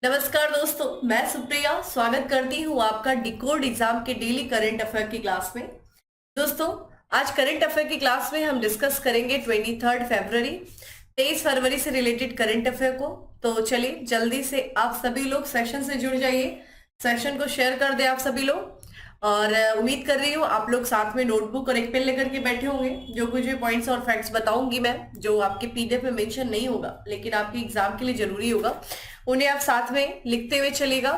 नमस्कार दोस्तों, मैं सुप्रिया स्वागत करती हूँ आपका डिकोड एग्जाम के डेली करंट अफेयर की क्लास में। दोस्तों, आज करंट अफेयर की क्लास में हम डिस्कस करेंगे 23 फरवरी 23 फरवरी से रिलेटेड करंट अफेयर को। तो चलिए जल्दी से आप सभी लोग सेशन से जुड़ जाइए, सेशन को शेयर कर दे आप सभी लोग। और उम्मीद कर रही हूँ आप लोग साथ में नोटबुक और एक पेन लेकर के बैठे होंगे। जो कुछ भी पॉइंट्स और फैक्ट्स बताऊंगी मैं, जो आपके पीडीएफ में मेंशन नहीं होगा लेकिन आपके एग्जाम के लिए जरूरी होगा, उन्हें आप साथ में लिखते हुए चलेगा।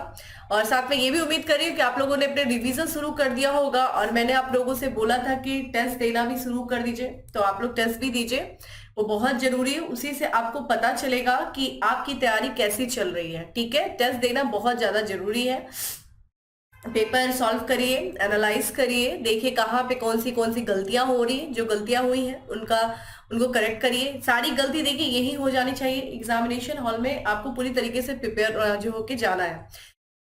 और साथ में ये भी उम्मीद कर रही हूँ कि आप लोगों ने अपने रिवीजन शुरू कर दिया होगा। और मैंने आप लोगों से बोला था कि टेस्ट देना भी शुरू कर दीजिए, तो आप लोग टेस्ट भी दीजिए, वो बहुत जरूरी है। उसी से आपको पता चलेगा कि आपकी तैयारी कैसी चल रही है। ठीक है, टेस्ट देना बहुत ज्यादा जरूरी है। पेपर सॉल्व करिए, एनालाइज करिए, देखिए कहाँ पे कौन सी गलतियां हो रही है। जो गलतियां हुई हैं उनको करेक्ट करिए। सारी गलती देखिए यही हो जानी चाहिए। एग्जामिनेशन हॉल में आपको पूरी तरीके से प्रिपेयर जो होके जाना है,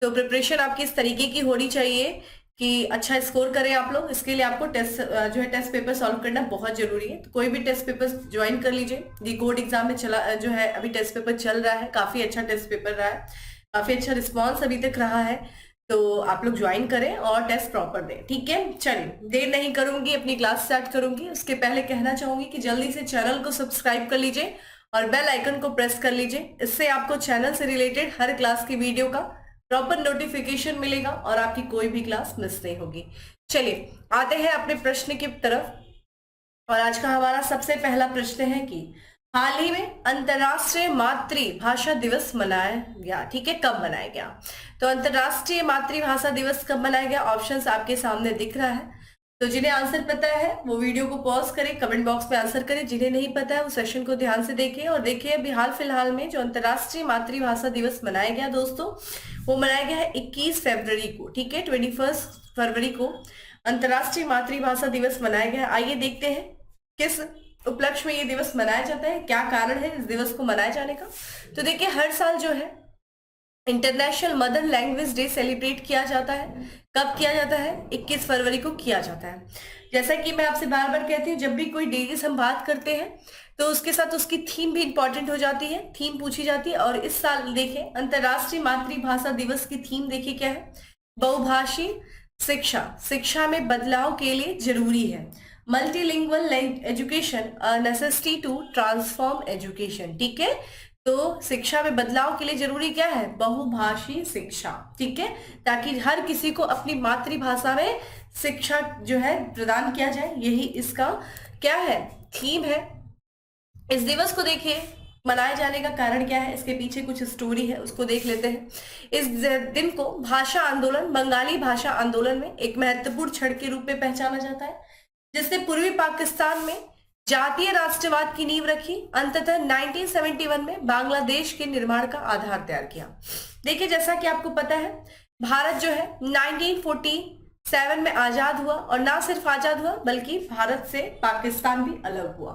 तो प्रिपरेशन आपकी इस तरीके की होनी चाहिए कि अच्छा स्कोर करें आप लोग। इसके लिए आपको टेस्ट पेपर सॉल्व करना बहुत जरूरी है। तो कोई भी टेस्ट पेपर ज्वाइन कर लीजिए। डिकोड एग्जाम में चला जो है अभी टेस्ट पेपर चल रहा है, काफी अच्छा टेस्ट पेपर रहा है, काफी अच्छा रिस्पॉन्स अभी तक रहा है। तो आप लोग ज्वाइन करें और टेस्ट प्रॉपर दें। ठीक है, चलिए देर नहीं करूंगी, अपनी क्लास स्टार्ट करूंगी। उसके पहले कहना चाहूंगी कि जल्दी से चैनल को सब्सक्राइब कर लीजिए और बेल आइकन को प्रेस कर लीजिए। इससे आपको चैनल से रिलेटेड हर क्लास की वीडियो का प्रॉपर नोटिफिकेशन मिलेगा और आपकी कोई भी क्लास मिस नहीं होगी। चलिए आते हैं अपने प्रश्न की तरफ। और आज का हमारा सबसे पहला प्रश्न है कि हाल ही में अंतरराष्ट्रीय मातृभाषा दिवस मनाया गया। ठीक है, कब मनाया गया? तो अंतरराष्ट्रीय मातृभाषा दिवस कब मनाया गया, ऑप्शंस आपके सामने दिख रहा है। तो जिन्हें आंसर पता है वो वीडियो को पॉज करें, कमेंट बॉक्स में आंसर करें। जिन्हें नहीं पता है वो सेशन को ध्यान से देखें। और देखिए अभी हाल फिलहाल में जो अंतरराष्ट्रीय मातृभाषा दिवस मनाया गया दोस्तों, वो मनाया गया है 21 फरवरी को। ठीक है, 21 फरवरी को अंतरराष्ट्रीय मातृभाषा दिवस मनाया गया। आइए देखते हैं किस उपलक्ष्य में ये दिवस मनाया जाता है, क्या कारण है इस दिवस को मनाए जाने का। तो देखिए हर साल जो है international mother language day celebrate किया जाता है। कब किया जाता है? 21 फरवरी को किया जाता है। जैसा कि मैं आपसे बार बार कहती हूँ, जब भी कोई डेज हम बात करते हैं तो उसके साथ उसकी थीम भी इंपॉर्टेंट हो जाती है, थीम पूछी जाती है। और इस साल देखिए अंतरराष्ट्रीय मातृभाषा दिवस की थीम देखिए क्या है, बहुभाषी शिक्षा, शिक्षा में बदलाव के लिए जरूरी है। Multilingual education necessity to transform education. ठीक है, तो शिक्षा में बदलाव के लिए जरूरी क्या है? बहुभाषी शिक्षा। ठीक है, ताकि हर किसी को अपनी मातृभाषा में शिक्षा जो है प्रदान किया जाए, यही इसका क्या है, थीम है। इस दिवस को देखिए मनाए जाने का कारण क्या है, इसके पीछे कुछ स्टोरी है, उसको देख लेते हैं। इस दिन को भाषा आंदोलन, बंगाली भाषा आंदोलन में एक महत्वपूर्ण क्षण के रूप में पहचाना जाता है, जिसने पूर्वी पाकिस्तान में जातीय राष्ट्रवाद की नींव रखी। अंततः 1971 में बांग्लादेश के निर्माण का आधार तैयार किया। देखिए जैसा कि आपको पता है, भारत जो है 1947 में आजाद हुआ, और ना सिर्फ आजाद हुआ बल्कि भारत से पाकिस्तान भी अलग हुआ।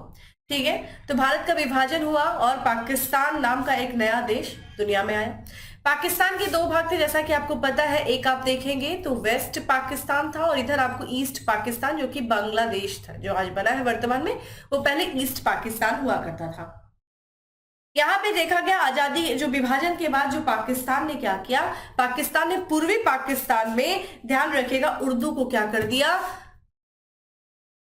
ठीक है, तो भारत का विभाजन हुआ और पाकिस्तान नाम का एक नया देश दुनिया में आया। पाकिस्तान के दो भाग थे जैसा कि आपको पता है, एक आप देखेंगे तो वेस्ट पाकिस्तान था और इधर आपको ईस्ट पाकिस्तान जो कि बांग्लादेश था, जो आज बना है वर्तमान में, वो पहले ईस्ट पाकिस्तान हुआ करता था। यहाँ पे देखा गया आजादी जो विभाजन के बाद जो पाकिस्तान ने क्या किया, पाकिस्तान ने पूर्वी पाकिस्तान में, ध्यान रखिएगा, उर्दू को क्या कर दिया,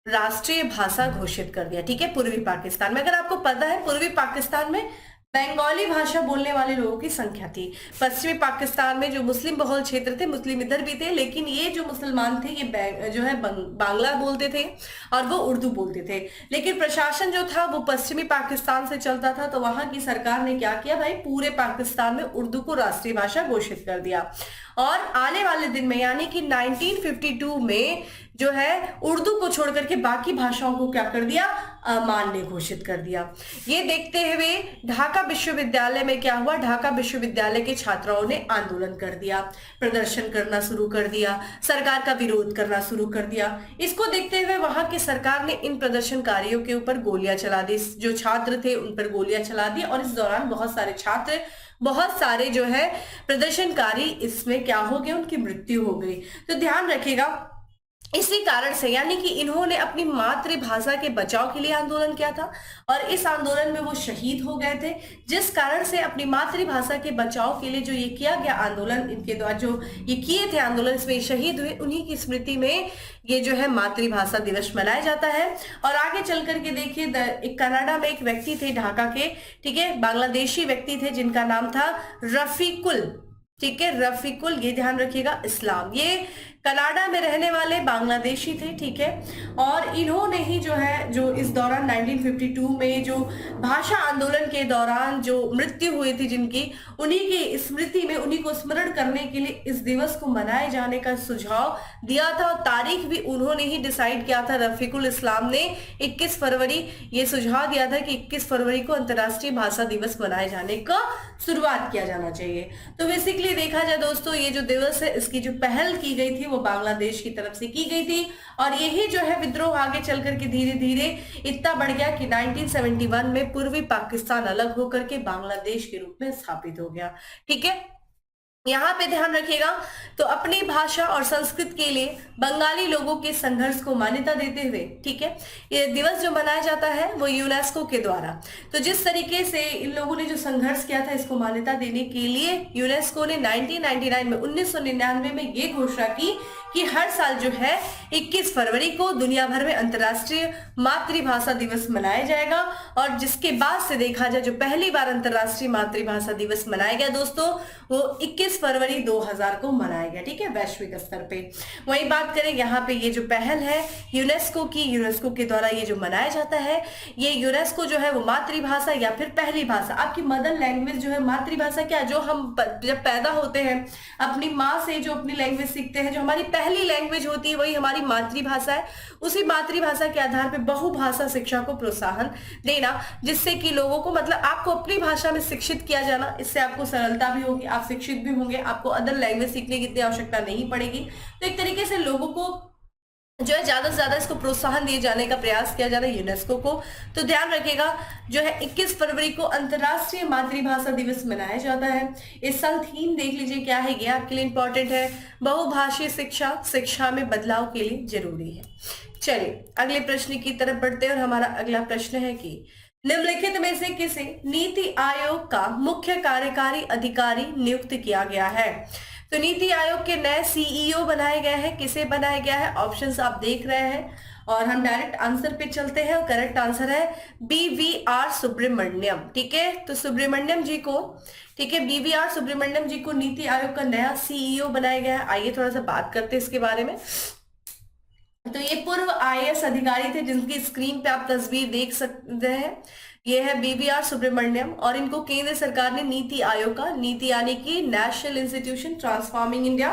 राष्ट्रीय भाषा घोषित कर दिया। ठीक है, पूर्वी पाकिस्तान में। अगर आपको पता है पूर्वी पाकिस्तान में बंगाली भाषा बोलने वाले लोगों की संख्या थी। पश्चिमी पाकिस्तान में जो मुस्लिम बहुल क्षेत्र थे, मुस्लिम इधर भी थे, लेकिन ये जो मुसलमान थे ये जो है बांग्ला बोलते थे और वो उर्दू बोलते थे। लेकिन प्रशासन जो था वो पश्चिमी पाकिस्तान से चलता था, तो वहां की सरकार ने क्या किया भाई, पूरे पाकिस्तान में उर्दू को राष्ट्रीय भाषा घोषित कर दिया। और आने वाले दिन में यानी कि 1952 में जो है उर्दू को छोड़ करके बाकी भाषाओं को क्या कर दिया, अमान्य घोषित कर दिया। ये देखते हुए ढाका विश्वविद्यालय में क्या हुआ, ढाका विश्वविद्यालय के छात्राओं ने आंदोलन कर दिया, प्रदर्शन करना शुरू कर दिया, सरकार का विरोध करना शुरू कर दिया। इसको देखते हुए वहां की सरकार ने इन प्रदर्शनकारियों के ऊपर गोलियां चला दी, जो छात्र थे उन पर गोलियां चला दी। और इस दौरान बहुत सारे छात्र, बहुत सारे जो है प्रदर्शनकारी इसमें क्या हो गए, उनकी मृत्यु हो गई। तो ध्यान रखिएगा इसी कारण से यानी कि इन्होंने अपनी मातृभाषा के बचाव के लिए आंदोलन किया था और इस आंदोलन में वो शहीद हो गए थे, जिस कारण से अपनी मातृभाषा के बचाव के लिए जो ये किया गया आंदोलन, इनके द्वारा जो ये किए थे आंदोलन, इसमें शहीद हुए, उन्हीं की स्मृति में ये जो है मातृभाषा दिवस मनाया जाता है। और आगे चल करके देखिए, एक कनाडा में एक व्यक्ति थे ढाका के, ठीक है, बांग्लादेशी व्यक्ति थे जिनका नाम था रफीकुल, ठीक है, रफीकुल, ये ध्यान रखिएगा, इस्लाम। ये कनाडा में रहने वाले बांग्लादेशी थे, ठीक है, और इन्होंने ही जो है जो इस दौरान 1952 में जो भाषा आंदोलन के दौरान जो मृत्यु हुई थी जिनकी, उन्हीं की स्मृति में, उन्हीं को स्मरण करने के लिए इस दिवस को मनाए जाने का सुझाव दिया था और तारीख भी उन्होंने ही डिसाइड किया था। रफीकुल इस्लाम ने 21 फरवरी ये सुझाव दिया था कि 21 फरवरी को अंतर्राष्ट्रीय भाषा दिवस मनाए जाने का शुरुआत किया जाना चाहिए। तो बेसिकली देखा जाए दोस्तों, ये जो दिवस है इसकी जो पहल की गई थी वो बांग्लादेश की तरफ से की गई थी और यही जो है विद्रोह आगे चल करके धीरे धीरे इतना बढ़ गया कि 1971 में पूर्वी पाकिस्तान अलग होकर के बांग्लादेश के रूप में स्थापित हो गया। ठीक है, यहाँ पे ध्यान रखिएगा। तो अपनी भाषा और संस्कृत के लिए बंगाली लोगों के संघर्ष को मान्यता देते हुए, ठीक है, ये दिवस जो मनाया जाता है वो यूनेस्को के द्वारा, तो जिस तरीके से इन लोगों ने जो संघर्ष किया था इसको मान्यता देने के लिए यूनेस्को ने 1999 में 1999 में ये घोषणा की कि हर साल जो है 21 फरवरी को दुनिया भर में अंतर्राष्ट्रीय मातृभाषा दिवस मनाया जाएगा। और जिसके बाद से देखा जाए जो पहली बार अंतर्राष्ट्रीय मातृभाषा दिवस मनाया गया दोस्तों, वो 21 फरवरी 2000 को मनाया गया, ठीक है, वैश्विक स्तर पे। वही बात करें यहाँ पे ये जो पहल है यूनेस्को की, यूनेस्को के द्वारा ये जो मनाया जाता है, ये यूनेस्को जो है वो मातृभाषा या फिर पहली भाषा, आपकी मदर लैंग्वेज जो है, मातृभाषा क्या, जो हम जब पैदा होते हैं अपनी माँ से जो अपनी लैंग्वेज सीखते हैं, जो हमारी पहली लैंग्वेज होती है वही हमारी मातृभाषा है। उसी मातृभाषा के आधार पे बहुभाषा शिक्षा को प्रोत्साहन देना, जिससे कि लोगों को, मतलब आपको अपनी भाषा में शिक्षित किया जाना, इससे आपको सरलता भी होगी, आप शिक्षित भी होंगे, आपको अदर लैंग्वेज सीखने की इतनी आवश्यकता नहीं पड़ेगी। तो एक तरीके से लोगों को जो है ज्यादा से ज्यादा इसको प्रोत्साहन दिए जाने का प्रयास किया जा रहा है यूनेस्को को। तो ध्यान रखिएगा जो है 21 फरवरी को अंतर्राष्ट्रीय मातृभाषा दिवस मनाया जाता है। इस साल थीम देख लीजिए क्या है, ये आपके लिए इंपॉर्टेंट है, बहुभाषीय शिक्षा, शिक्षा में बदलाव के लिए जरूरी है। चलिए अगले प्रश्न की तरफ बढ़ते हैं और हमारा अगला प्रश्न है कि निम्नलिखित में से किसे नीति आयोग का मुख्य कार्यकारी अधिकारी नियुक्त किया गया है। तो नीति आयोग के नए सीईओ बनाए गए हैं, किसे बनाया गया है, ऑप्शंस आप देख रहे हैं और हम डायरेक्ट आंसर पे चलते हैं। और करेक्ट आंसर है BVR सुब्रमण्यम, ठीक है। तो सुब्रमण्यम जी को, ठीक है, BVR सुब्रमण्यम जी को नीति आयोग का नया सीईओ बनाया गया है। आइए थोड़ा सा बात करते हैं इसके बारे में। तो ये पूर्व IAS अधिकारी थे जिनकी स्क्रीन पे आप तस्वीर देख सकते हैं, ये है BVR सुब्रमण्यम और इनको केंद्र सरकार ने नीति आयोग का, नीति यानी कि नेशनल इंस्टीट्यूशन ट्रांसफॉर्मिंग इंडिया,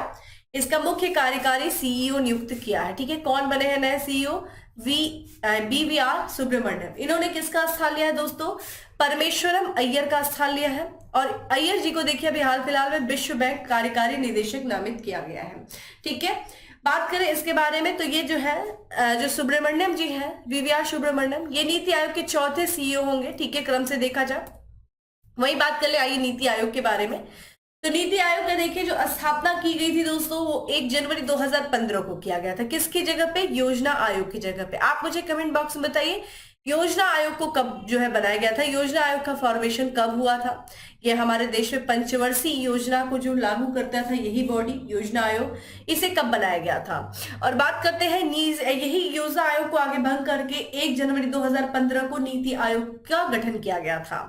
इसका मुख्य कार्यकारी सीईओ नियुक्त किया है। ठीक है, कौन बने हैं नए सीईओ, BVR सुब्रमण्यम। इन्होंने किसका स्थान लिया है दोस्तों, परमेश्वरम अय्यर का स्थान लिया है। और अय्यर जी को देखिए अभी हाल फिलहाल में विश्व बैंक कार्यकारी निदेशक नामित किया गया है। ठीक है, बात करें इसके बारे में तो ये जो है जो सुब्रमण्यम जी हैं, BVR सुब्रमण्यम, ये नीति आयोग के चौथे सीईओ होंगे। ठीक है, क्रम से देखा जाए। वही बात कर ले आइए नीति आयोग के बारे में। तो नीति आयोग का देखिए जो स्थापना की गई थी दोस्तों वो 1 जनवरी 2015 को किया गया था। किसकी जगह पे, योजना आयोग की जगह पे। आप मुझे कमेंट बॉक्स में बताइए योजना आयोग को कब जो है बनाया गया था, योजना आयोग का फॉर्मेशन कब हुआ था। ये हमारे देश में पंचवर्षीय योजना को जो लागू करता था यही बॉडी योजना आयोग, इसे कब बनाया गया था। और बात करते हैं यही योजना आयोग को आगे भंग करके 1 जनवरी 2015 को नीति आयोग का गठन किया गया था।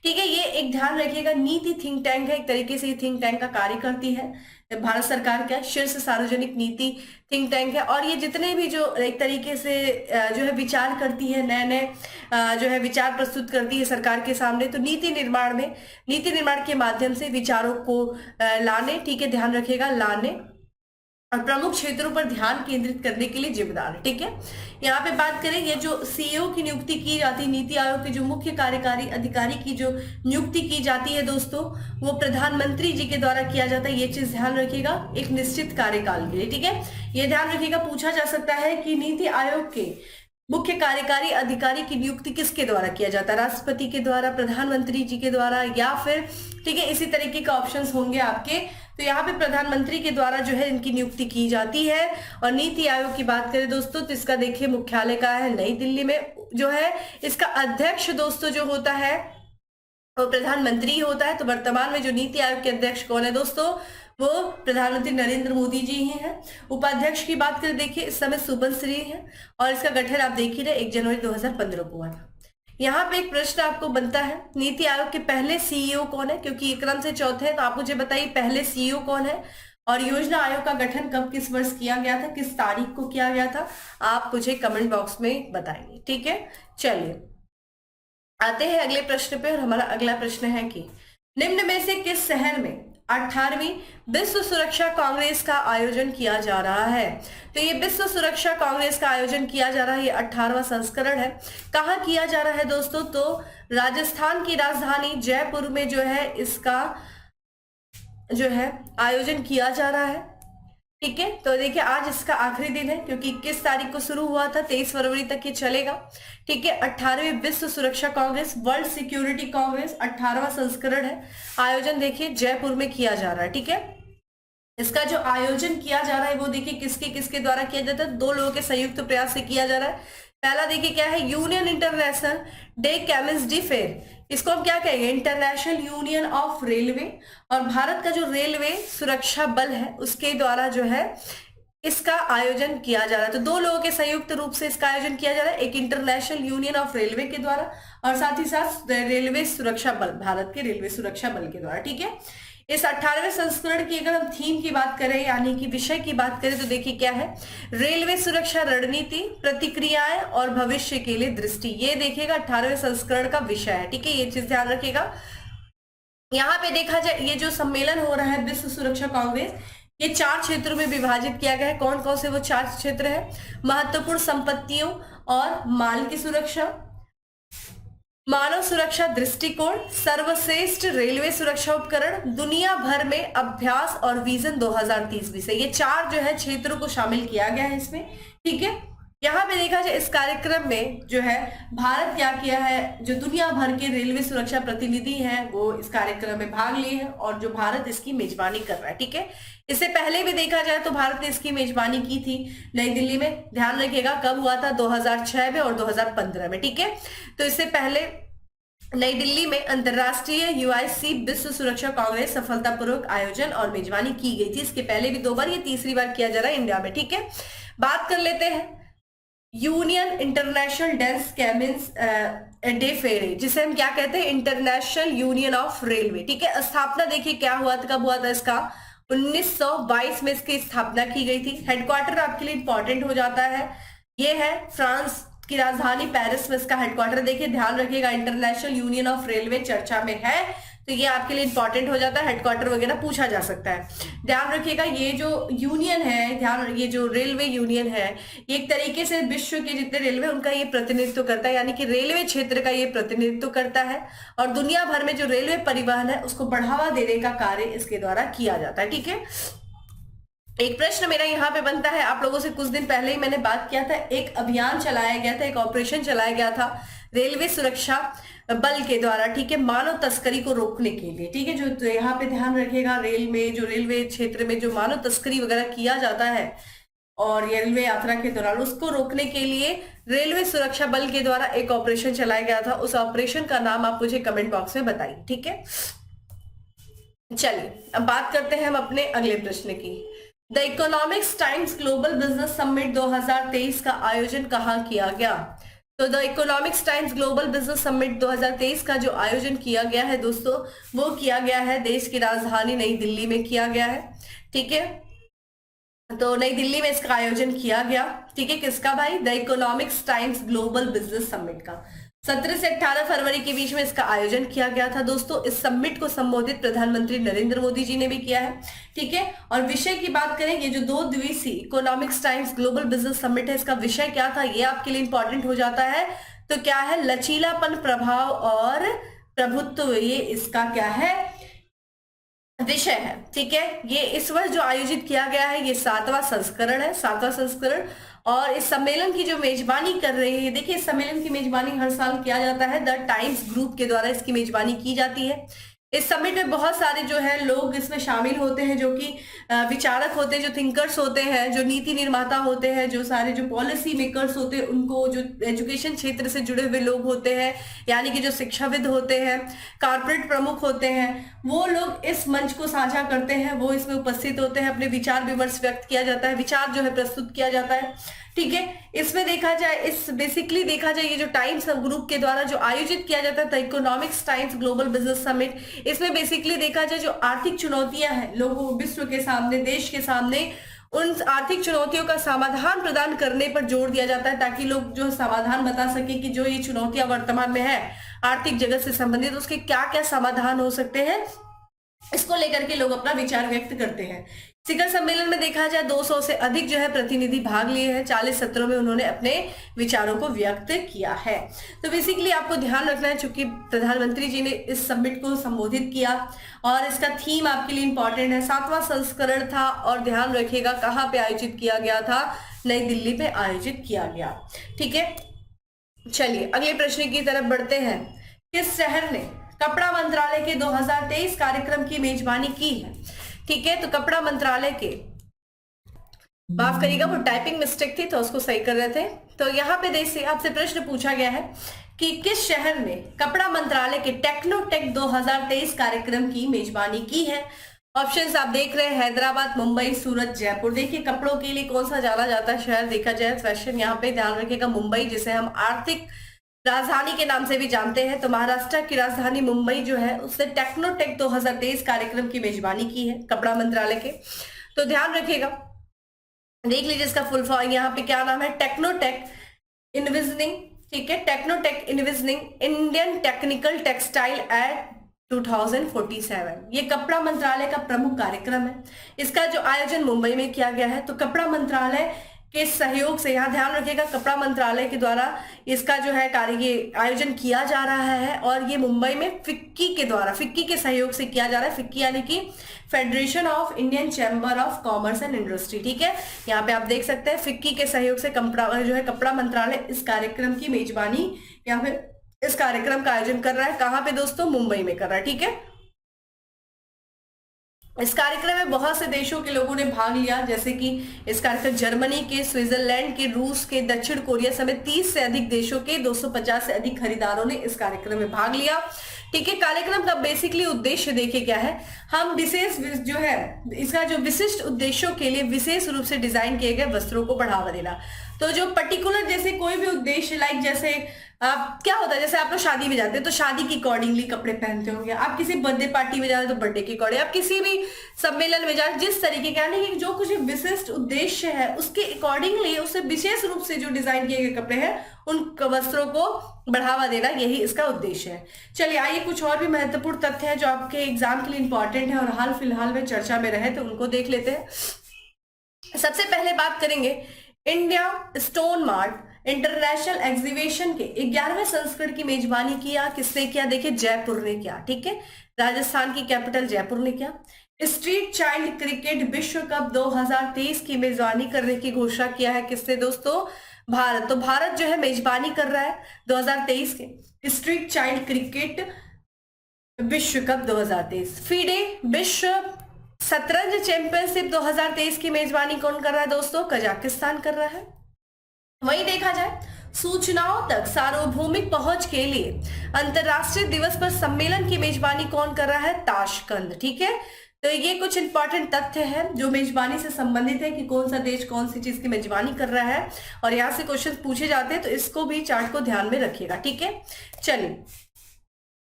ठीक है, ये एक ध्यान रखिएगा, नीति थिंक टैंक है, एक तरीके से ये थिंक टैंक का कार्य करती है, भारत सरकार का शीर्ष सार्वजनिक नीति थिंक टैंक है। और ये जितने भी जो एक तरीके से जो है विचार करती है, नए नए जो है विचार प्रस्तुत करती है सरकार के सामने, तो नीति निर्माण के माध्यम से विचारों को लाने, ठीक है, ध्यान रखिएगा, लाने और प्रमुख क्षेत्रों पर ध्यान केंद्रित करने के लिए जिम्मेदार है। ठीक है, यहाँ पे बात करें ये जो सीईओ की नियुक्ति की जाती है, नीति आयोग के जो मुख्य कार्यकारी अधिकारी की जो नियुक्ति की जाती है दोस्तों, वो प्रधानमंत्री जी के द्वारा किया जाता है। ये चीज ध्यान रखिएगा, एक निश्चित कार्यकाल के लिए। ठीक है, ये ध्यान रखिएगा, पूछा जा सकता है कि नीति आयोग के मुख्य कार्यकारी अधिकारी की नियुक्ति किसके द्वारा किया जाता है, राष्ट्रपति के द्वारा, प्रधानमंत्री जी के द्वारा, या फिर, ठीक है, इसी तरीके के ऑप्शंस होंगे आपके तो यहाँ पे प्रधानमंत्री के द्वारा जो है इनकी नियुक्ति की जाती है। और नीति आयोग की बात करें दोस्तों तो इसका देखिए मुख्यालय कहाँ है, नई दिल्ली में जो है। इसका अध्यक्ष दोस्तों जो होता है वो प्रधानमंत्री होता है। तो वर्तमान में जो नीति आयोग के अध्यक्ष कौन है दोस्तों, वो प्रधानमंत्री नरेंद्र मोदी जी ही हैं। उपाध्यक्ष की बात करें देखिए इस समय सुबनश्री है और इसका गठन आप देख ही रहे 1 जनवरी 2015 को हुआ था। यहाँ पे एक प्रश्न आपको बनता है, नीति आयोग के पहले सीईओ कौन है, क्योंकि ये क्रम से चौथे हैं तो आप मुझे बताइए पहले सीईओ कौन है और योजना आयोग का गठन कब किस वर्ष किया गया था, किस तारीख को किया गया था, आप मुझे कमेंट बॉक्स में बताएंगे। ठीक है, चलिए आते हैं अगले प्रश्न पे। और हमारा अगला प्रश्न है कि निम्न में से किस शहर में 18वीं विश्व सुरक्षा कांग्रेस का आयोजन किया जा रहा है। तो ये विश्व सुरक्षा कांग्रेस का आयोजन किया जा रहा है, ये 18वां संस्करण है। कहाँ किया जा रहा है दोस्तों, तो राजस्थान की राजधानी जयपुर में जो है इसका जो है आयोजन किया जा रहा है। ठीक है, तो देखिए आज इसका आखिरी दिन है क्योंकि 21 तारीख को शुरू हुआ था, 23 फरवरी तक ये चलेगा। ठीक है, 18वीं विश्व सुरक्षा कांग्रेस, वर्ल्ड सिक्योरिटी कांग्रेस 18वां संस्करण है। आयोजन देखिए जयपुर में किया जा रहा है। ठीक है, इसका जो आयोजन किया जा रहा है वो देखिए किसके किसके द्वारा किया जाता है, 2 लोगों के संयुक्त प्रयास से किया जा रहा है। पहला देखिए क्या है, union international day chemistry fair, इसको हम क्या कहेंगे, इंटरनेशनल यूनियन ऑफ रेलवे। और भारत का जो रेलवे सुरक्षा बल है उसके द्वारा जो है इसका आयोजन किया जा रहा है। तो 2 लोगों के संयुक्त रूप से इसका आयोजन किया जा रहा है, एक इंटरनेशनल यूनियन ऑफ रेलवे के द्वारा और साथ ही साथ रेलवे सुरक्षा बल, भारत के रेलवे सुरक्षा बल के द्वारा। ठीक है, इस 18वें संस्करण की अगर हम थीम की बात करें यानी कि विषय की बात करें तो देखिए क्या है, रेलवे सुरक्षा रणनीति, प्रतिक्रियाएं और भविष्य के लिए दृष्टि। ये देखिएगा 18वें संस्करण का विषय है। ठीक है, ये चीज ध्यान रखिएगा। यहाँ पे देखा जाए ये जो सम्मेलन हो रहा है विश्व सुरक्षा कांग्रेस, ये 4 क्षेत्रों में विभाजित किया गया है। कौन कौन से वो 4 क्षेत्र है, महत्वपूर्ण संपत्तियों और माल की सुरक्षा, मानव सुरक्षा दृष्टिकोण, सर्वश्रेष्ठ रेलवे सुरक्षा उपकरण, दुनिया भर में अभ्यास और विजन 2030 विषय। ये 4 जो है क्षेत्रों को शामिल किया गया है इसमें। ठीक है, यहाँ पे देखा जाए इस कार्यक्रम में जो है भारत क्या किया है, जो दुनिया भर के रेलवे सुरक्षा प्रतिनिधि हैं वो इस कार्यक्रम में भाग लिए हैं और जो भारत इसकी मेजबानी कर रहा है। ठीक है, इससे पहले भी देखा जाए तो भारत ने इसकी मेजबानी की थी नई दिल्ली में, ध्यान रखिएगा कब हुआ था, 2006 में और 2015 में। ठीक है, तो इससे पहले नई दिल्ली में अंतरराष्ट्रीय यूआईसी विश्व सुरक्षा कांग्रेस सफलतापूर्वक आयोजन और मेजबानी की गई थी। इसके पहले भी 2 बार, ये तीसरी बार किया जा रहा है इंडिया में। ठीक है, बात कर लेते हैं Union Internationale des Chemins de Fer, जिसे हम क्या कहते हैं, इंटरनेशनल यूनियन ऑफ रेलवे। ठीक है, स्थापना देखिए क्या हुआ था, कब हुआ था इसका, 1922 में इसकी स्थापना की गई थी। हेडक्वार्टर आपके लिए इंपॉर्टेंट हो जाता है, ये है फ्रांस की राजधानी पेरिस में इसका हेडक्वार्टर। देखिए ध्यान रखिएगा, इंटरनेशनल यूनियन ऑफ रेलवे चर्चा में है तो ये आपके लिए इंपॉर्टेंट हो जाता है, हेडक्वार्टर वगैरह पूछा जा सकता है। ध्यान रखिएगा ये जो यूनियन है, ये जो रेलवे यूनियन है, ये एक तरीके से विश्व के जितने रेलवे उनका ये प्रतिनिधित्व करता है, यानी कि रेलवे क्षेत्र का ये प्रतिनिधित्व करता है और दुनिया भर में जो रेलवे परिवहन है उसको बढ़ावा देने का कार्य इसके द्वारा किया जाता है। ठीक है, एक प्रश्न मेरा यहाँ पे बनता है, आप लोगों से कुछ दिन पहले ही मैंने बात किया था, एक अभियान चलाया गया था, एक ऑपरेशन चलाया गया था रेलवे सुरक्षा बल के द्वारा। ठीक है, मानव तस्करी को रोकने के लिए। ठीक है, जो तो यहाँ पे ध्यान रखिएगा, रेलवे क्षेत्र में जो मानव तस्करी वगैरह किया जाता है और रेलवे यात्रा के दौरान उसको रोकने के लिए रेलवे सुरक्षा बल के द्वारा एक ऑपरेशन चलाया गया था। उस ऑपरेशन का नाम आप मुझे कमेंट बॉक्स में बताइए। ठीक है, चलिए अब बात करते हैं हम अपने अगले प्रश्न की। The economics times global business summit 2023 का आयोजन कहाँ किया गया। तो the economics times global business summit 2023 का जो आयोजन किया गया है दोस्तों, वो किया गया है देश की राजधानी नई दिल्ली में किया गया है। ठीक है, तो नई दिल्ली में इसका आयोजन किया गया। ठीक है, किसका भाई, the economics times global business summit का 17 से 18 फरवरी के बीच में इसका आयोजन किया गया था दोस्तों। इस समिट को संबोधित प्रधानमंत्री नरेंद्र मोदी जी ने भी किया है। ठीक है, और विषय की बात करें, ये जो 2 दिवसीय economics times global business summit है, इसका विषय क्या था ये आपके लिए इंपॉर्टेंट हो जाता है। तो क्या है, लचीलापन, प्रभाव और प्रभुत्व, ये इसका क्या है, विषय है। ठीक है, ये इस वर्ष जो आयोजित किया गया है ये 7वां संस्करण है, 7वां संस्करण। और इस सम्मेलन की जो मेजबानी कर रही है, देखिए इस सम्मेलन की मेजबानी हर साल किया जाता है, द टाइम्स ग्रुप के द्वारा इसकी मेजबानी की जाती है। इस समिट में बहुत सारे जो है लोग इसमें शामिल होते हैं, जो कि विचारक होते हैं, जो थिंकर्स होते हैं, जो नीति निर्माता होते हैं, जो सारे जो पॉलिसी मेकर्स होते हैं, उनको जो एजुकेशन क्षेत्र से जुड़े हुए लोग होते हैं, यानी कि जो शिक्षाविद होते हैं, कारपोरेट प्रमुख होते हैं, वो लोग इस मंच को साझा करते हैं, वो इसमें उपस्थित होते हैं, अपने विचार विमर्श व्यक्त किया जाता है, विचार जो है प्रस्तुत किया जाता है। ठीक है, इसमें देखा जाए, इस बेसिकली देखा जाए, ये जो टाइम्स ग्रुप के द्वारा जो आयोजित किया जाता है economics times global business summit, इसमें बेसिकली देखा जाए जो आर्थिक चुनौतियां हैं लोगों विश्व के सामने, देश के सामने, उन आर्थिक चुनौतियों का समाधान प्रदान करने पर जोर दिया जाता है, ताकि लोग जो समाधान बता सके कि जो ये चुनौतियां वर्तमान में है आर्थिक जगत से संबंधित, उसके क्या क्या समाधान हो सकते हैं, इसको लेकर के लोग अपना विचार व्यक्त करते हैं। शिखर सम्मेलन में देखा जाए 200 से अधिक जो है प्रतिनिधि भाग लिए हैं, 40 सत्रों में उन्होंने अपने विचारों को व्यक्त किया है। तो बेसिकली आपको ध्यान रखना है, चूंकि प्रधानमंत्री जी ने इस समिट को संबोधित किया और इसका थीम आपके लिए इंपॉर्टेंट है, 7वां संस्करण था, और ध्यान रखिएगा कहाँ पे आयोजित किया गया था, नई दिल्ली पे आयोजित किया गया। ठीक है, चलिए अगले प्रश्न की तरफ बढ़ते हैं। किस शहर ने कपड़ा मंत्रालय के 2023 कार्यक्रम की मेजबानी की है? ठीक है, तो कपड़ा मंत्रालय के, माफ करिएगा वो टाइपिंग मिस्टेक थी तो उसको सही कर रहे थे। तो यहाँ पे देखिए आपसे प्रश्न पूछा गया है कि किस शहर ने कपड़ा मंत्रालय के टेक्नोटेक 2023 कार्यक्रम की मेजबानी की है? ऑप्शंस आप देख रहे हैं, हैदराबाद, मुंबई, सूरत, जयपुर। देखिए कपड़ों के लिए कौन सा जाना जाता है शहर, देखा जाए क्वेश्चन यहाँ पे ध्यान रखिएगा, मुंबई, जिसे हम आर्थिक राजधानी के नाम से भी जानते हैं। तो महाराष्ट्र की राजधानी मुंबई जो है उसने टेक्नोटेक 2023 कार्यक्रम की मेजबानी की है कपड़ा मंत्रालय के। तो ध्यान रखिएगा, देख लीजिए इसका फुल फॉर्म यहाँ पे क्या नाम है, टेक्नोटेक इन्विजनिंग। ठीक है, Technotex envisioning Indian technical textile at 2047, ये कपड़ा मंत्रालय का प्रमुख कार्यक्रम है। इसका जो आयोजन मुंबई में किया गया है, तो कपड़ा मंत्रालय के सहयोग से, यहाँ ध्यान रखिएगा कपड़ा मंत्रालय के द्वारा इसका जो है कार्य आयोजन किया जा रहा है, और ये मुंबई में फिक्की के द्वारा, फिक्की के सहयोग से किया जा रहा है। फिक्की यानी कि federation of Indian chamber of commerce and industry. ठीक है, यहाँ पे आप देख सकते हैं फिक्की के सहयोग से कपड़ा मंत्रालय इस कार्यक्रम की मेजबानी या फिर इस कार्यक्रम का आयोजन कर रहा है। कहाँ पे दोस्तों? मुंबई में कर रहा है। ठीक है, इस कार्यक्रम में बहुत से देशों के लोगों ने भाग लिया, जैसे कि इस कार्यक्रम जर्मनी के, स्विट्जरलैंड के, रूस के, दक्षिण कोरिया समेत 30 से अधिक देशों के 250 से अधिक खरीदारों ने इस कार्यक्रम में भाग लिया। ठीक है, कार्यक्रम का बेसिकली उद्देश्य देखिए क्या है, हम विशेष जो है इसका जो विशिष्ट उद्देश्यों के लिए विशेष रूप से डिजाइन किए गए वस्त्रों को बढ़ावा देना। तो जो पर्टिकुलर जैसे कोई भी उद्देश्य, लाइक जैसे आप क्या होता है, जैसे आप लोग शादी में जाते हैं तो शादी की अकॉर्डिंगली कपड़े पहनते होंगे, आप किसी बर्थडे पार्टी में जाते हैं तो बर्थडे के अकॉर्डिंग, आप किसी भी सम्मेलन में जाते जिस तरीके का, नहीं जो कुछ विशिष्ट उद्देश्य है उसके अकॉर्डिंगली, उससे विशेष रूप से जो डिजाइन किए गए कपड़े हैं उन वस्त्रों को बढ़ावा देना, यही इसका उद्देश्य है। चलिए आइए कुछ और भी महत्वपूर्ण तथ्य हैं जो आपके एग्जाम के लिए इंपॉर्टेंट है और हाल फिलहाल में चर्चा में रहे, तो उनको देख लेते हैं। सबसे पहले बात करेंगे India stone mart international exhibition के 11वें संस्करण की मेजबानी किया किसने किया? देखिए जयपुर ने किया। ठीक है, राजस्थान की कैपिटल जयपुर ने किया। स्ट्रीट चाइल्ड क्रिकेट विश्व कप 2023 की मेजबानी करने की घोषणा किया है किसने दोस्तों? भारत। तो भारत जो है मेजबानी कर रहा है 2023 के स्ट्रीट चाइल्ड क्रिकेट विश्व कप 2023। फीडे विश्व शतरंज चैंपियनशिप 2023 की मेजबानी कौन कर रहा है दोस्तों? कजाकिस्तान कर रहा है। वहीं देखा जाए सूचनाओं तक सार्वभौमिक पहुंच के लिए अंतरराष्ट्रीय दिवस पर सम्मेलन की मेजबानी कौन कर रहा है? ताशकंद। ठीक है, तो ये कुछ इंपॉर्टेंट तथ्य है जो मेजबानी से संबंधित है कि कौन सा देश कौन सी चीज की मेजबानी कर रहा है, और यहाँ से क्वेश्चन पूछे जाते हैं, तो इसको भी चार्ट को ध्यान में रखिएगा। ठीक है, चलिए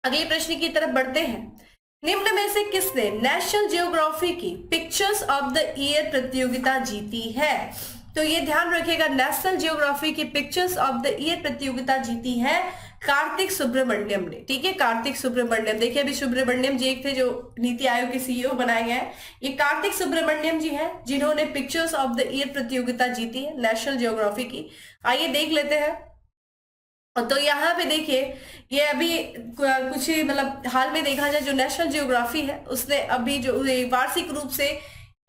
अगले प्रश्न की तरफ बढ़ते हैं। निम्न में से किसने नेशनल जियोग्राफी की पिक्चर्स ऑफ द ईयर प्रतियोगिता जीती है? तो ये ध्यान रखिएगा, नेशनल जियोग्राफी की पिक्चर्स ऑफ द ईयर प्रतियोगिता जीती है कार्तिक सुब्रमण्यम ने। ठीक है, कार्तिक सुब्रमण्यम, देखिए अभी सुब्रमण्यम जी एक थे जो नीति आयोग के सीईओ बनाए गए हैं, ये कार्तिक सुब्रमण्यम जी हैं जिन्होंने पिक्चर्स ऑफ द ईयर प्रतियोगिता जीती है नेशनल जियोग्राफी की। आइए देख लेते हैं। तो यहाँ पे देखिए ये अभी कुछ मतलब हाल में देखा जाए जो नेशनल जियोग्राफी है उसने अभी जो वार्षिक रूप से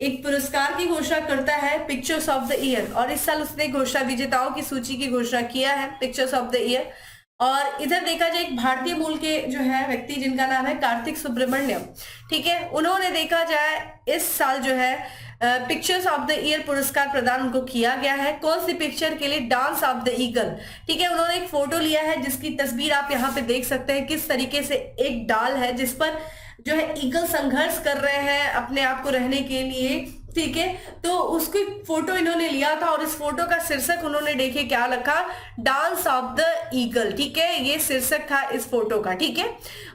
एक पुरस्कार की घोषणा करता है पिक्चर्स ऑफ द ईयर, और इस साल उसने घोषणा विजेताओं की सूची की घोषणा किया है पिक्चर्स ऑफ द ईयर, और इधर देखा जाए एक भारतीय मूल के जो है व्यक्ति जिनका नाम है कार्तिक सुब्रमण्यम, ठीक है, उन्होंने देखा जाए इस साल जो है पिक्चर्स ऑफ द ईयर पुरस्कार प्रदान उनको किया गया है। कौन सी पिक्चर के लिए? डांस ऑफ द ईगल, ठीक है। उन्होंने एक फोटो लिया है जिसकी तस्वीर आप यहाँ पे देख सकते हैं, किस तरीके से एक डाल है जिस पर जो है ईगल संघर्ष कर रहे हैं अपने आप को रहने के लिए, ठीक है। तो उसकी फोटो इन्होंने लिया था और इस फोटो का शीर्षक उन्होंने देखे क्या रखा? डांस ऑफ द ईगल, ठीक है, ये शीर्षक था इस फोटो का, ठीक है।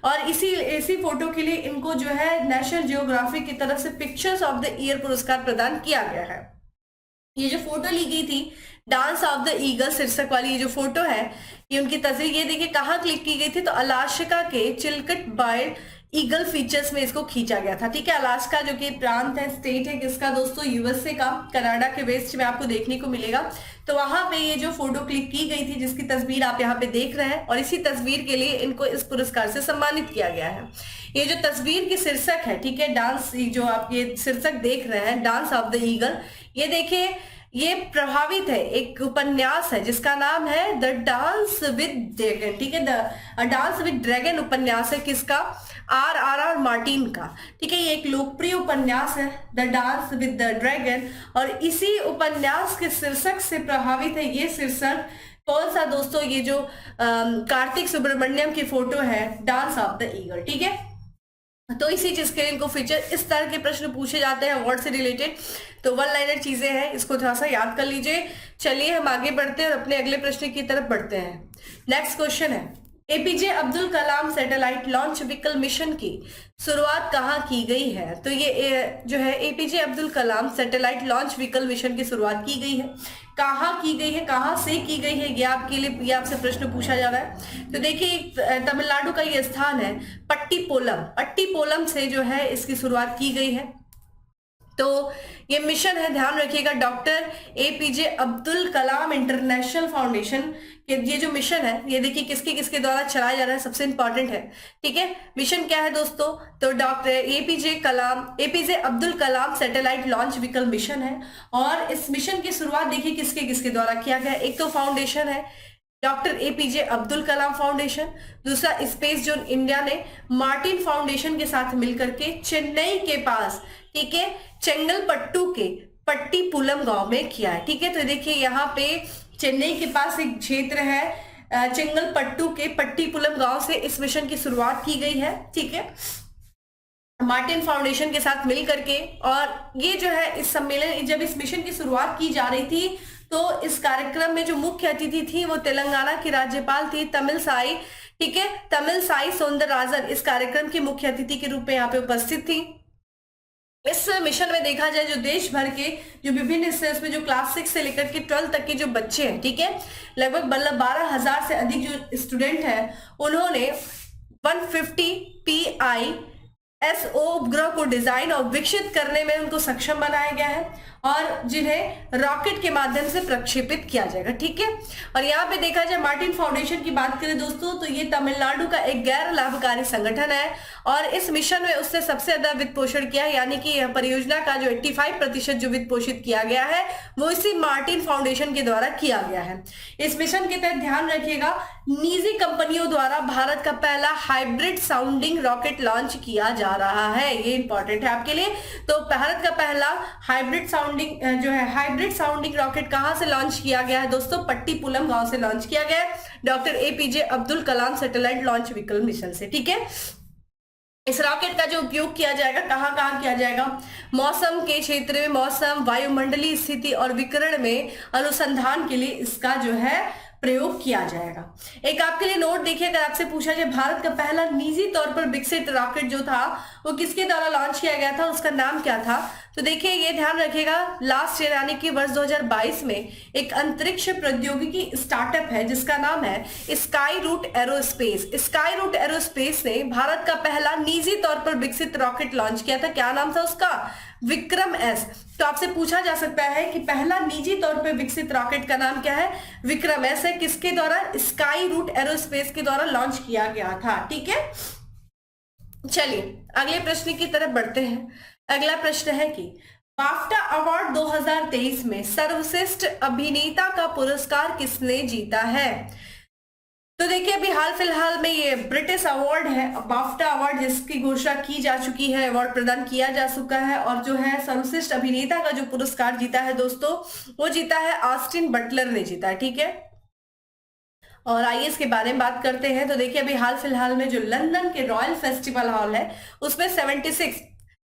और इसी फोटो के लिए इनको जो है नेशनल जियोग्राफिक की तरफ से पिक्चर्स ऑफ द ईयर पुरस्कार प्रदान किया गया है। ये जो फोटो ली गई थी डांस ऑफ द ईगल शीर्षक वाली ये जो फोटो है, ये उनकी तस्वीर, ये देखिए कहाँ क्लिक की गई थी? तो अलास्का के चिल्कट बाइल्ड ईगल फीचर्स में इसको खींचा गया था, ठीक है। अलास्का जो कि प्रांत है, स्टेट है किसका दोस्तों? यूएसए का, कनाडा के वेस्ट में आपको देखने को मिलेगा। तो वहां पे ये जो फोटो क्लिक की गई थी जिसकी तस्वीर आप यहाँ पे देख रहे हैं, और इसी तस्वीर के लिए इनको इस पुरस्कार से सम्मानित किया गया है। ये जो तस्वीर की शीर्षक है, ठीक है, डांस, जो आप ये शीर्षक देख रहे हैं डांस ऑफ द ईगल, ये देखिए ये प्रभावित है एक उपन्यास है जिसका नाम है द डांस विद ड्रैगन, ठीक है। द डांस विद ड्रैगन उपन्यास है किसका? आर मार्टिन का, ठीक है। ये एक लोकप्रिय उपन्यास है the dance with the dragon, और इसी उपन्यास के शीर्षक से प्रभावित है ये शीर्षक। कौन सा दोस्तों? ये जो कार्तिक सुब्रमण्यम की फोटो है डांस ऑफ द ईगल, ठीक है। तो इसी चीज के लिए इनको फीचर, इस तरह के प्रश्न पूछे जाते हैं वर्ड से रिलेटेड, तो वन लाइनर चीजें हैं, इसको थोड़ा सा याद कर लीजिए। चलिए हम आगे बढ़ते हैं और अपने अगले प्रश्न की तरफ बढ़ते हैं। नेक्स्ट क्वेश्चन है, APJ Abdul Kalam satellite launch vehicle mission की शुरुआत कहाँ की गई है? तो ये जो है APJ Abdul Kalam satellite launch vehicle mission की शुरुआत की गई है। कहाँ की गई है, कहाँ से की गई है, ये आपके लिए, ये आपसे प्रश्न पूछा जा रहा है। तो देखिए तमिलनाडु का ये स्थान है पट्टीपोलम से जो है इसकी शुरुआत की गई है। तो ये मिशन है, ध्यान रखिएगा, doctor APJ Abdul Kalam international foundation के ये जो मिशन है, ये देखिए किसके किसके द्वारा चलाया जा रहा है, सबसे इंपॉर्टेंट है, ठीक है। मिशन क्या है दोस्तों? तो doctor APJ Abdul Kalam satellite launch vehicle mission है। और इस मिशन की शुरुआत देखिए किसके किसके द्वारा किया गया। एक तो फाउंडेशन है doctor APJ Abdul Kalam foundation, दूसरा स्पेस जोन इंडिया ने मार्टिन फाउंडेशन के साथ मिलकर के चेन्नई के पास, ठीक है, चेंगलपट्टू के पट्टीपुलम गांव में किया है, ठीक है। तो देखिए यहाँ पे चेन्नई के पास एक क्षेत्र है चेंगलपट्टू के पट्टीपुलम गांव से इस मिशन की शुरुआत की गई है, ठीक है, मार्टिन फाउंडेशन के साथ मिल करके। और ये जो है इस सम्मेलन, जब इस मिशन की शुरुआत की जा रही थी तो इस कार्यक्रम में जो मुख्य अतिथि थी वो तेलंगाना की राज्यपाल थी तमिलसाई, ठीक है, तमिलसाई सौंदरराजन इस कार्यक्रम की मुख्य अतिथि के रूप में यहाँ पे उपस्थित थी। इस मिशन में देखा जाए जो देश भर के जो विभिन्न हिस्से में जो क्लास 6 से लेकर के 12 तक के जो बच्चे हैं, ठीक है, लगभग 12,000 से अधिक जो स्टूडेंट हैं, उन्होंने 150 PISO उपग्रह को डिजाइन और विकसित करने में उनको सक्षम बनाया गया है और जिन्हें रॉकेट के माध्यम से प्रक्षेपित किया जाएगा, ठीक है। और यहाँ पे देखा जाए मार्टिन फाउंडेशन की बात करें दोस्तों तो ये तमिलनाडु का एक गैर लाभकारी संगठन है और इस मिशन में उससे सबसे ज्यादा वित्त पोषण किया, यानी कि यह परियोजना का जो 85% जो वित्त पोषित किया गया है वो इसी मार्टिन फाउंडेशन के द्वारा किया गया है। इस मिशन के तहत ध्यान रखिएगा निजी कंपनियों द्वारा भारत का पहला हाइब्रिड साउंडिंग रॉकेट लॉन्च किया जा रहा है, ये इंपॉर्टेंट है आपके लिए। तो भारत का पहला हाइब्रिड साउंडिंग रॉकेट कहां से लॉन्च किया गया है दोस्तों? पट्टीपुलम गांव से लॉन्च किया गया है doctor APJ Abdul Kalam satellite launch vehicle mission से, ठीक है। इस रॉकेट का जो उपयोग किया जाएगा कहां कहां किया जाएगा? मौसम के क्षेत्र में, मौसम, वायुमंडलीय स्थिति और विकिरण में अनुसंधान के लिए इसका जो है प्रयोग किया जाएगा। एक आपके लिए नोट देखिए, अगर आपसे पूछा जाए भारत का पहला निजी तौर पर विकसित रॉकेट जो था वो किसके द्वारा लॉन्च किया गया था, उसका नाम क्या था? तो देखिए ये ध्यान रखिएगा लास्ट ईयर यानी कि वर्ष 2022 में एक अंतरिक्ष प्रौद्योगिकी स्टार्टअप है जिसका नाम है Skyroot aerospace. Skyroot aerospace ने भारत का पहला निजी तौर पर विकसित रॉकेट लॉन्च किया था। क्या नाम था उसका? विक्रम एस। तो आपसे पूछा जा सकता है कि पहला निजी तौर पर विकसित रॉकेट का नाम क्या है? विक्रम एस है। किसके द्वारा? स्काई रूट एरोस्पेस के द्वारा लॉन्च किया गया था, ठीक है। चलिए अगले प्रश्न की तरफ बढ़ते हैं। अगला प्रश्न है कि बाफ्टा अवार्ड 2023 में सर्वश्रेष्ठ अभिनेता का पुरस्कार किसने जीता है? तो देखिए अभी हाल फिलहाल में ये ब्रिटिश अवार्ड है, बाफ्टा अवार्ड, जिसकी घोषणा की जा चुकी है, अवार्ड प्रदान किया जा चुका है, और जो है सर्वश्रेष्ठ अभिनेता का जो पुरस्कार जीता है दोस्तों, वो जीता है ऑस्टिन बटलर ने जीता है, ठीक है। और आइए इसके बारे में बात करते हैं। तो देखिए अभी हाल फिलहाल में जो लंदन के रॉयल फेस्टिवल हॉल है उसमें 76,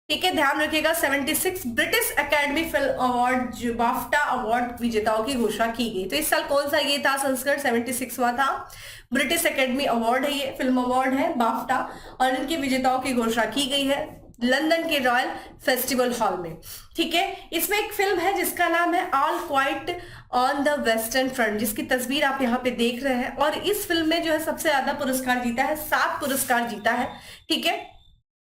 ठीक है, ध्यान रखिएगा, 76 ब्रिटिश एकेडमी फिल्म अवार्ड, जो बाफ्टा अवार्ड विजेताओं की घोषणा की गई। तो इस साल कौन सा ये था संस्करण, 76वां था। ब्रिटिश एकेडमी अवार्ड है, ये फिल्म अवार्ड है बाफ्टा, और इनके विजेताओं की घोषणा की गई है लंदन के रॉयल फेस्टिवल हॉल में, ठीक है। इसमें एक फिल्म है जिसका नाम है all Quiet on the Western front, जिसकी तस्वीर आप यहाँ पे देख रहे हैं, और इस फिल्म में जो है सबसे ज्यादा पुरस्कार जीता है, 7 पुरस्कार जीता है, ठीक है।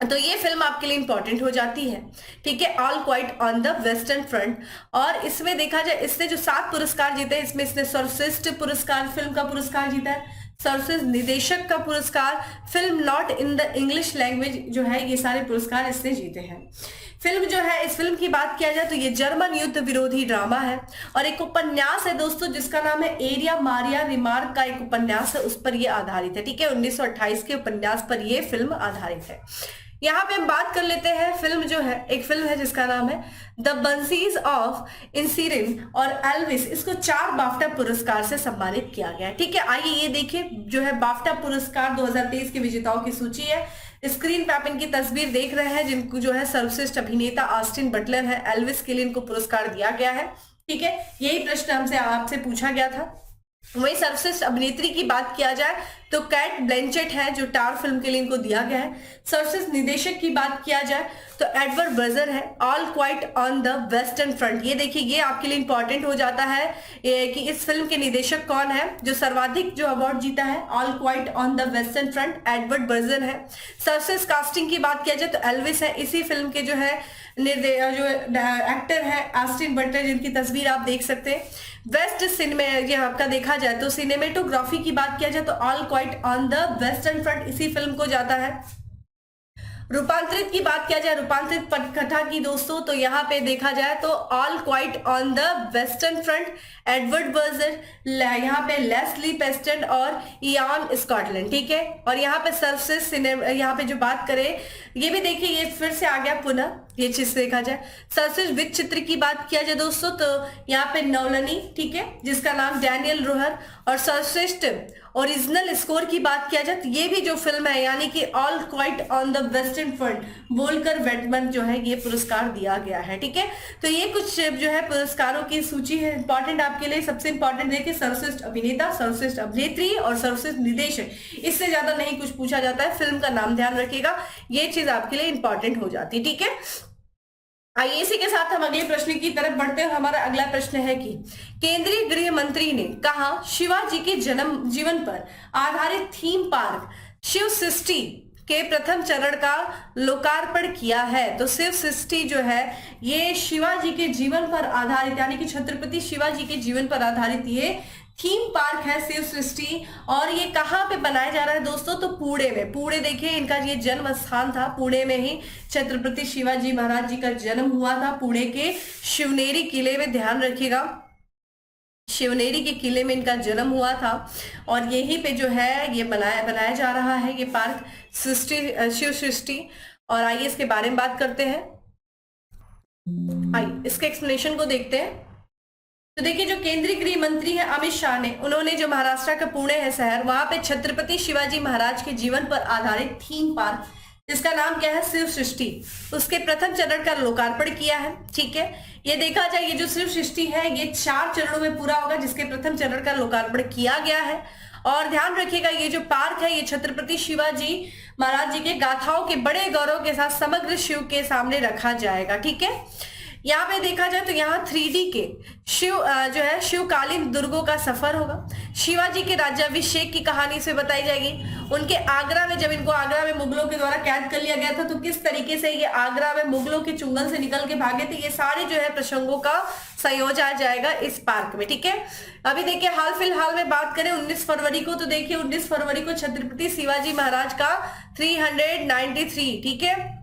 तो ये फिल्म आपके लिए इंपॉर्टेंट हो जाती है, ठीक है, all Quiet on the Western front. और इसमें देखा जाए, इसने जो 7 पुरस्कार जीते, इसमें इसने सर्वश्रेष्ठ पुरस्कार फिल्म का पुरस्कार जीता है, सर्वश्रेष्ठ निदेशक का पुरस्कार, film not in the English language जो है, ये सारे पुरस्कार इसने जीते हैं। फिल्म जो है, इस फिल्म की बात किया जाए तो ये जर्मन युद्ध विरोधी ड्रामा है, और एक उपन्यास है दोस्तों जिसका नाम है एरिया मारिया रिमार्क का एक उपन्यास है, उस पर ये आधारित है, ठीक है। 1928 के उपन्यास पर ये फिल्म आधारित है। यहाँ पे हम बात कर लेते हैं, फिल्म जो है, एक फिल्म है जिसका नाम है द बंसीज ऑफ इनसीरिन और एल्विस, इसको 4 बाफ्टा पुरस्कार से सम्मानित किया गया है, ठीक है। आइए ये देखिए, जो है बाफ्टा पुरस्कार 2023 के विजेताओं की सूची है। स्क्रीन पे आप इनकी तस्वीर देख रहे हैं, जिनको जो है सर्वश्रेष्ठ अभिनेता ऑस्टिन बटलर है, एल्विस के लिए इनको पुरस्कार दिया गया है, ठीक है। यही प्रश्न हमसे आपसे पूछा गया था। वही सर्वश्रेष्ठ अभिनेत्री की बात किया जाए तो कैट ब्लैंचेट है, जो टार फिल्म के लिए इनको दिया गया है। सर्वश्रेष्ठ निदेशक की बात किया जाए तो एडवर्ड बर्जर है, all Quiet on the Western front. ये देखिए, ये आपके लिए इंपॉर्टेंट हो जाता है कि इस फिल्म के निदेशक कौन है, जो सर्वाधिक जो अवार्ड जीता है all Quiet on the Western front, Edward Berger है। सर्वश्रेष्ठ कास्टिंग की बात किया जाए तो एल्विस है, इसी फिल्म के जो है जो एक्टर है ऑस्टिन बटलर, जिनकी तस्वीर आप देख सकते हैं। वेस्ट सिनेमा ये आपका देखा जाए तो सिनेमेटोग्राफी की बात किया जाए तो all Quiet on the Western front इसी फिल्म को जाता है। रूपांतरित की बात किया जाए, रूपांतरित पटकथा की दोस्तों, तो यहाँ पे देखा जाए तो all Quiet on the Western front, Edward Berger, यहाँ पे लेस्ली पेस्टन और इयान स्कॉटलैंड, ठीक है। और यहाँ पे सर्वश्रेष्ठ सिनेमा, यहाँ पे जो बात करें, ये भी देखिए, ये फिर से आ गया पुनः, ये चीज देखा जाए। सर्वश्रेष्ठ वित्त चित्र की बात किया जाए दोस्तों तो यहाँ पे नौलनी, ठीक है, जिसका नाम डैनियल रोहर। और सर्वश्रेष्ठ ओरिजिनल स्कोर की बात किया जाए तो ये भी जो फिल्म है, यानी कि All Quiet on the Western Front, Volker वेटमन जो है, ये पुरस्कार दिया गया है, ठीक है। तो ये कुछ जो है पुरस्कारों की सूची है, इंपॉर्टेंट आपके लिए। सबसे इंपॉर्टेंट देखिए, सर्वश्रेष्ठ अभिनेता, सर्वश्रेष्ठ अभिनेत्री और सर्वश्रेष्ठ निदेशक, इससे ज्यादा नहीं कुछ पूछा जाता है। फिल्म का नाम ध्यान रखिएगा, ये चीज आपके लिए इंपॉर्टेंट हो जाती है, ठीक है। आइए इसी के साथ हम अगले प्रश्न की तरफ बढ़ते हैं। हमारा अगला प्रश्न है कि केंद्रीय गृह मंत्री ने कहा शिवाजी के जन्म जीवन पर आधारित थीम पार्क शिव सृष्टि के प्रथम चरण का लोकार्पण किया है। तो शिव सृष्टि जो है, ये शिवाजी के जीवन पर आधारित, यानी कि छत्रपति शिवाजी के जीवन पर आधारित ये थीम पार्क है शिव सृष्टि। और ये कहाँ पे बनाया जा रहा है दोस्तों, तो पुणे में। पुणे देखिए, इनका ये जन्म स्थान था, पुणे में ही छत्रपति शिवाजी महाराज जी का जन्म हुआ था, पुणे के शिवनेरी किले में, ध्यान रखिएगा, शिवनेरी के किले में इनका जन्म हुआ था। और यहीं पे जो है ये बनाया जा रहा है ये पार्क सृष्टि, शिव सृष्टि। और आइए इसके बारे में बात करते हैं, आइए इसके एक्सप्लेनेशन को देखते हैं। तो देखिए, जो केंद्रीय गृह मंत्री है अमित शाह ने, उन्होंने जो महाराष्ट्र का पुणे है शहर, वहां पे छत्रपति शिवाजी महाराज के जीवन पर आधारित थीम पार्क, जिसका नाम क्या है शिव सृष्टि, उसके प्रथम चरण का लोकार्पण किया है, ठीक है। ये देखा जाए, ये जो शिव सृष्टि है ये 4 चरणों में पूरा होगा, जिसके प्रथम चरण का लोकार्पण किया गया है। और ध्यान रखिएगा, ये जो पार्क है ये छत्रपति शिवाजी महाराज जी के गाथाओं के बड़े गौरव के साथ समग्र शिव के सामने रखा जाएगा, ठीक है। यहाँ पे देखा जाए तो यहाँ 3D के शिव जो है शिवकालीन दुर्गों का सफर होगा। शिवाजी के राज्याभिषेक की कहानी से बताई जाएगी। उनके आगरा में, जब इनको आगरा में मुगलों के द्वारा कैद कर लिया गया था, तो किस तरीके से ये आगरा में मुगलों के चुंगल से निकल के भागे थे, ये सारे जो है प्रसंगों का संयोजन जाएगा इस पार्क में, ठीक है। अभी देखिए, हाल फिलहाल में बात करें 19 फरवरी को, तो देखिए 19 फरवरी को छत्रपति शिवाजी महाराज का 393, ठीक है,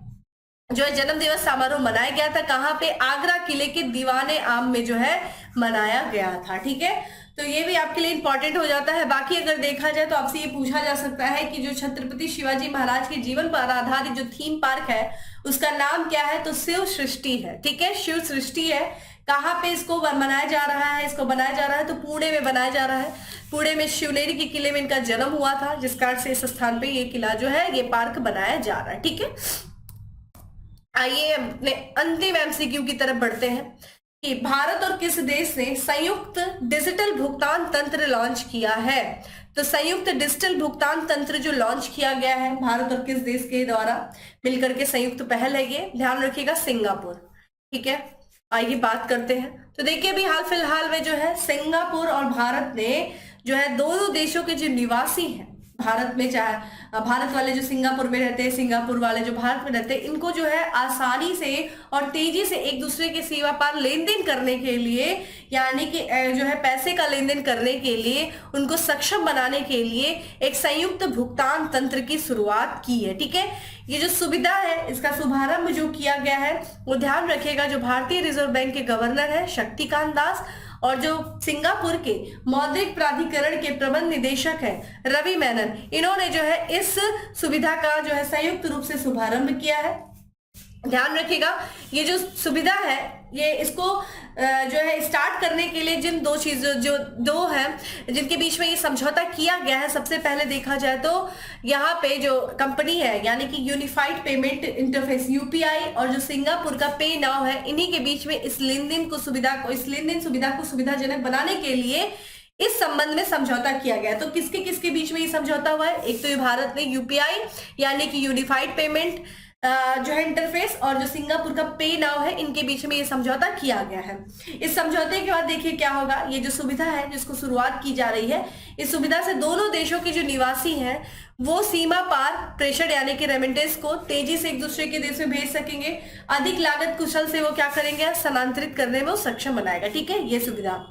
जो है जन्म दिवस समारोह मनाया गया था। कहाँ पे, आगरा किले के दीवाने आम में जो है मनाया गया था, ठीक है। तो ये भी आपके लिए इंपॉर्टेंट हो जाता है। बाकी अगर देखा जाए तो आपसे ये पूछा जा सकता है कि जो छत्रपति शिवाजी महाराज के जीवन पर आधारित जो थीम पार्क है उसका नाम क्या है, तो शिव सृष्टि है। ठीक है, शिव सृष्टि है। कहाँ पे इसको बनाया जा रहा है, इसको बनाया जा रहा है तो पुणे में बनाया जा रहा है। पुणे में शिवनेरी के किले में इनका जन्म हुआ था, जिस कारण से इस स्थान पे ये किला जो है, ये पार्क बनाया जा रहा है। ठीक है, आइए अपने अंतिम एमसीक्यू की तरफ बढ़ते हैं कि भारत और किस देश ने संयुक्त डिजिटल भुगतान तंत्र लॉन्च किया है। तो संयुक्त डिजिटल भुगतान तंत्र जो लॉन्च किया गया है भारत और किस देश के द्वारा मिलकर के संयुक्त पहल है, ये ध्यान रखिएगा, सिंगापुर। ठीक है, आइए बात करते हैं। तो देखिए अभी हाल फिलहाल में जो है सिंगापुर और भारत ने जो है दोनों देशों के जो निवासी हैं भारत में, चाहे भारत वाले जो सिंगापुर में रहते हैं, सिंगापुर वाले जो भारत में रहते हैं, इनको जो है आसानी से और तेजी से एक दूसरे के सीमा पार लेन देन करने के लिए, यानी कि जो है पैसे का लेन देन करने के लिए उनको सक्षम बनाने के लिए एक संयुक्त भुगतान तंत्र की शुरुआत की है। ठीक है, ये जो सुविधा है इसका शुभारंभ जो किया गया है वो ध्यान रखिएगा, जो भारतीय रिजर्व बैंक के गवर्नर है शक्तिकांत दास और जो सिंगापुर के मौद्रिक प्राधिकरण के प्रबंध निदेशक है रवि मेनन, इन्होंने जो है इस सुविधा का जो है संयुक्त रूप से शुभारंभ किया है। ध्यान रखिएगा, ये जो सुविधा है ये इसको जो है स्टार्ट करने के लिए जिन दो चीजों जो दो हैं जिनके बीच में ये समझौता किया गया है, सबसे पहले देखा जाए तो यहाँ पे जो कंपनी है यानी कि यूनिफाइड पेमेंट इंटरफेस यूपीआई और जो सिंगापुर का पे नाउ है, इन्हीं के बीच में इस लेन देन सुविधा को सुविधाजनक बनाने के लिए इस संबंध में समझौता किया गया। तो किसके किसके बीच में ये समझौता हुआ है, एक तो ये भारत ने यूपीआई यानी कि यूनिफाइड पेमेंट जो है इंटरफेस और जो सिंगापुर का पे नाउ है, इनके बीच में ये समझौता किया गया है। इस समझौते के बाद देखिए क्या होगा, ये जो सुविधा है जिसको शुरुआत की जा रही है, इस सुविधा से दोनों देशों के जो निवासी हैं वो सीमा पार प्रेषण यानी कि रेमिटेंस को तेजी से एक दूसरे के देश में भेज सकेंगे। अधिक लागत कुशल से वो क्या करेंगे, स्थानांतरित करने में वो सक्षम बनाएगा। ठीक है, ये सुविधा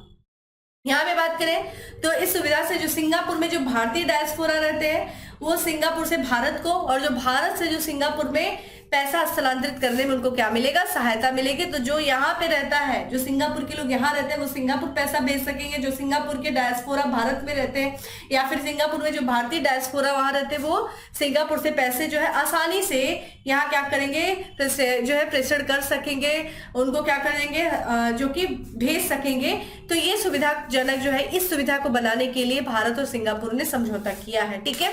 यहाँ पे बात करें तो इस सुविधा से जो सिंगापुर में जो भारतीय डायस्पोरा रहते हैं वो सिंगापुर से भारत को, और जो भारत से जो सिंगापुर में पैसा स्थानांतरित करने में उनको क्या मिलेगा, सहायता मिलेगी। तो जो यहाँ पे रहता है, जो सिंगापुर के लोग यहाँ रहते हैं वो सिंगापुर पैसा भेज सकेंगे, जो सिंगापुर के डायस्पोरा भारत में रहते हैं या फिर सिंगापुर में जो भारतीय डायस्पोरा वहां रहते हैं वो सिंगापुर से पैसे जो है आसानी से यहाँ क्या करेंगे, जो है प्रेषण कर सकेंगे, उनको क्या करेंगे, जो कि भेज सकेंगे। तो ये सुविधाजनक जो है, इस सुविधा को बनाने के लिए भारत और सिंगापुर ने समझौता किया है। ठीक है,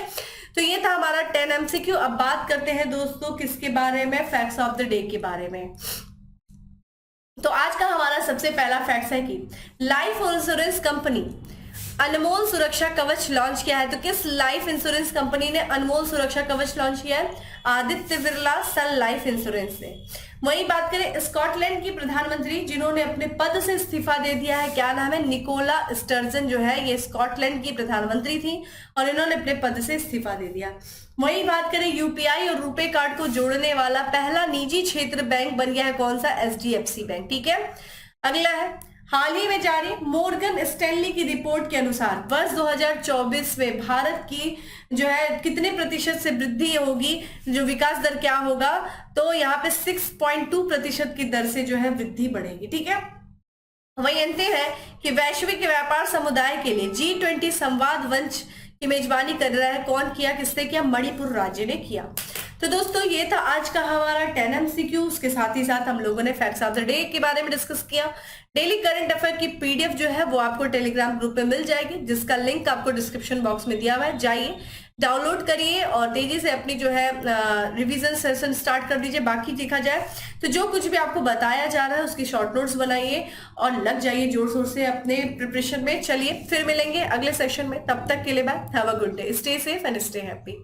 तो ये था हमारा 10 MCQ। अब बात करते हैं दोस्तों किसके बारे में, फैक्ट्स ऑफ द डे के बारे में। तो आज का हमारा सबसे पहला फैक्ट है कि लाइफ इंश्योरेंस कंपनी अनमोल सुरक्षा कवच लॉन्च किया है। तो किस लाइफ इंश्योरेंस कंपनी ने अनमोल सुरक्षा कवच लॉन्च किया है, आदित्य बिरला सन लाइफ इंश्योरेंस ने। वही बात करें स्कॉटलैंड की प्रधानमंत्री जिन्होंने अपने पद से इस्तीफा दे दिया है, क्या नाम है, निकोला स्टर्जन जो है ये स्कॉटलैंड की प्रधानमंत्री थी और इन्होंने अपने पद से इस्तीफा दे दिया। वही बात करें यूपीआई और रुपे कार्ड को जोड़ने वाला पहला निजी क्षेत्र बैंक बन गया है, कौन सा, एचडीएफसी बैंक। ठीक है, अगला है हाल ही में जारी मॉर्गन स्टैनली की रिपोर्ट के अनुसार वर्ष 2024 में भारत की जो है कितने प्रतिशत से वृद्धि होगी, जो विकास दर क्या होगा, तो यहाँ पे 6.2% की दर से जो है वृद्धि बढ़ेगी। ठीक है, वही अंतिम है कि वैश्विक व्यापार समुदाय के लिए G20 संवाद मंच की मेजबानी कर रहा है, कौन किया, किसने किया, मणिपुर राज्य ने किया। तो दोस्तों ये था आज का हमारा 10 MCQ। उसके साथ ही साथ हम लोगों ने फैक्ट्स ऑफ द डे के बारे में डिस्कस किया। डेली करंट अफेयर की पीडीएफ जो है वो आपको टेलीग्राम ग्रुप में मिल जाएगी, जिसका लिंक आपको डिस्क्रिप्शन बॉक्स में दिया हुआ है, जाइए डाउनलोड करिए और तेजी से अपनी जो है रिवीजन सेशन स्टार्ट कर दीजिए। बाकी देखा जाए तो जो कुछ भी आपको बताया जा रहा है उसकी शॉर्ट नोट्स बनाइए और लग जाइए जोर शोर से अपने प्रिपरेशन में। चलिए फिर मिलेंगे अगले सेशन में, तब तक के लिए bye, have a good day, stay safe and stay happy.